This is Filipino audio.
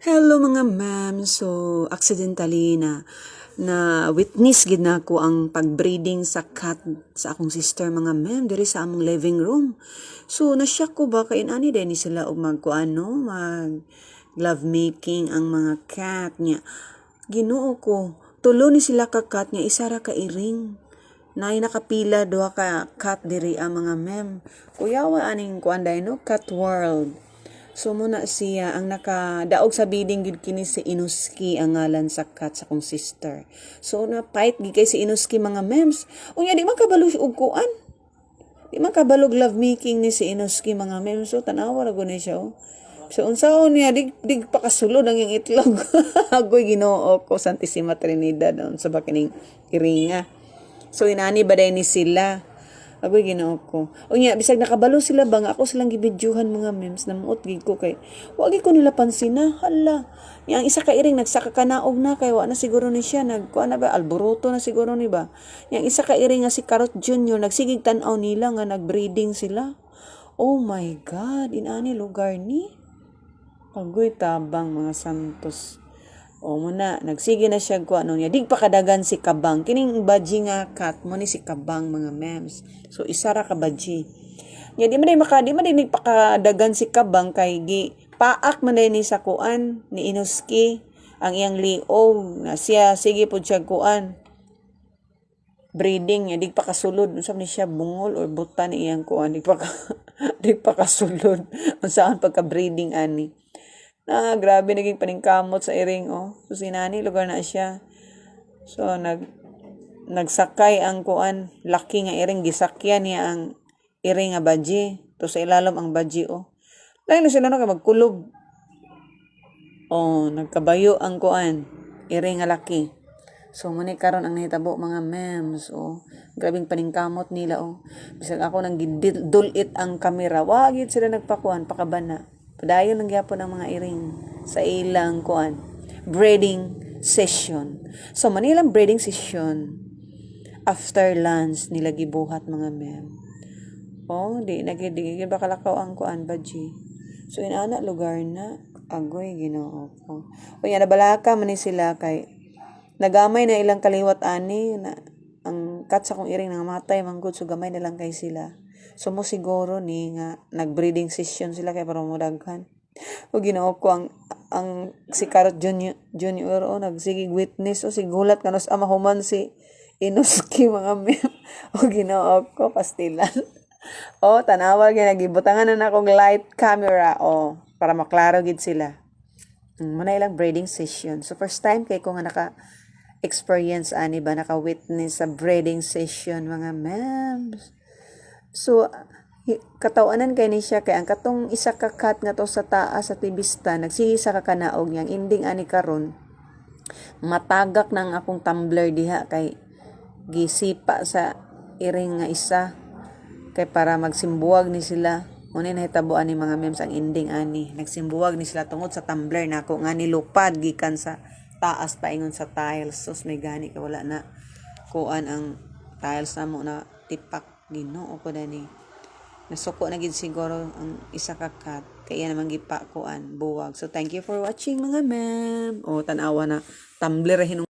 Hello mga ma'am. So, accidentally na witness gid na ko ang pagbreeding sa cat sa akong sister mga ma'am diri sa among living room. So, nasyak ko ba kay ani din ni sila og magkuano, mag love making ang mga cat niya. Ginoo ko, tulo ni sila ka cat niya, isa ra ka iring. Nay nakapila duha ka cat diri ang mga ma'am. Kuyawa aning kuanday no, cat world. So muna siya ang nakadaog sa bidding gid kini si Inuski ang ngalan sa cat sa kong sister. So na fight gid kay si Inuski mga memes. Unya di man kabalo og kuan. Di man kabalog love making ni si Inuski mga memes. So tanawa ra gud ni siya. Oh. So unsaon niya dig pakasulod ang iyang itlog. Agoy Ginoo ko Santissima Trinidad sa bakining iringa. So inani baday ni sila. Agoy Ginoo ko. Unya bisag nakabalo sila ba nga ako silang gibidyuhan mga memes namuot gid ko kay wa gid ko nila pansin na hala. Yang isa ka iring nagsaka kanaog na kay wa na siguro ni siya nagkuan na ba alboroto na siguro ni ba. Yang isa ka iring nga si Carrot Junior nagsigig tan-aw nila nga nagbreeding sila. Oh my god, inani lugar ni. Agoy tabang mga santos. O muna, nagsige na siya ko ano niya. Dig pa kadagan si Kabang. Kining badji nga cat mo ni si Kabang mga memes. So isa ra ka badji. Nya di man pakadagan si Kabang kay gi paak man ni sa kuan ni Inuski ang iyang liog na siya sige pud siya kuan breeding niya dig pa kasulod unsa ni siya bungol or buta ni iyang kuan dig pa kasulod unsaan pagka breeding ani. Grabe naging paningkamot sa iring, oh. So, sinani, lugar na siya. So, nagsakay ang kuan, laki nga iring, gisakyan niya ang iring nga badji. To sa ilalom ang badji, oh. Lain na sila magkulob. Oh, nagkabayo ang kuan, iring nga laki. So, muni karon ang nahitabo mga memes, oh. Grabing paningkamot nila, oh. Bisag ako nang gidulit ang kamera, wagid sila nagpakuan, pakabana. Padayon lang gyapon ang mga iring sa ilang kuan breeding session. So manilang breeding session after lunch nila gibuhat mga mem. Oh, di ba kalakaw ang kuan badji. So inana lugar na agoy Ginoo ko. Unya nabalaka man ni sila kay nagamay na ilang kaliwat ani na ang kat sa kong iring nangamatay manggod so gamay na lang kay sila. So mo siguro ni nga nagbreeding session sila kay para modaghan. O Ginoo ko ang si Carrot Junior o nagsigig witness o sigulat kanos amahuman si Inuski mga mem. O Ginoo ko pastilan. O tanawa gyud nagibutangan na akong light camera o para maklaro gid sila. Muna ilang breeding session. So first time kay ko nga naka-experience ani ba naka-witness sa breeding session mga mems. So, katawanan kay ni siya kay ang katong isa ka cat nga to sa taas sa tibista nagsige sa kakanaog yang ending ani karon matagak nang akong tumbler diha kay gisipa sa iring nga isa kay para magsimbuwag ni sila unin nahitaboan ni mga memes ang ending ani nagsimbuwag ni sila tungod sa tumbler nako nga nilupad gikan sa taas paingon sa tiles sus may gani kay wala na kuan ang tiles namo na tipak Ginoo ko dani. Nasuko na gid siguro ang isa ka cat. Kaya naman gipa kuan buwag. So thank you for watching mga ma'am. O tanawa na tumbler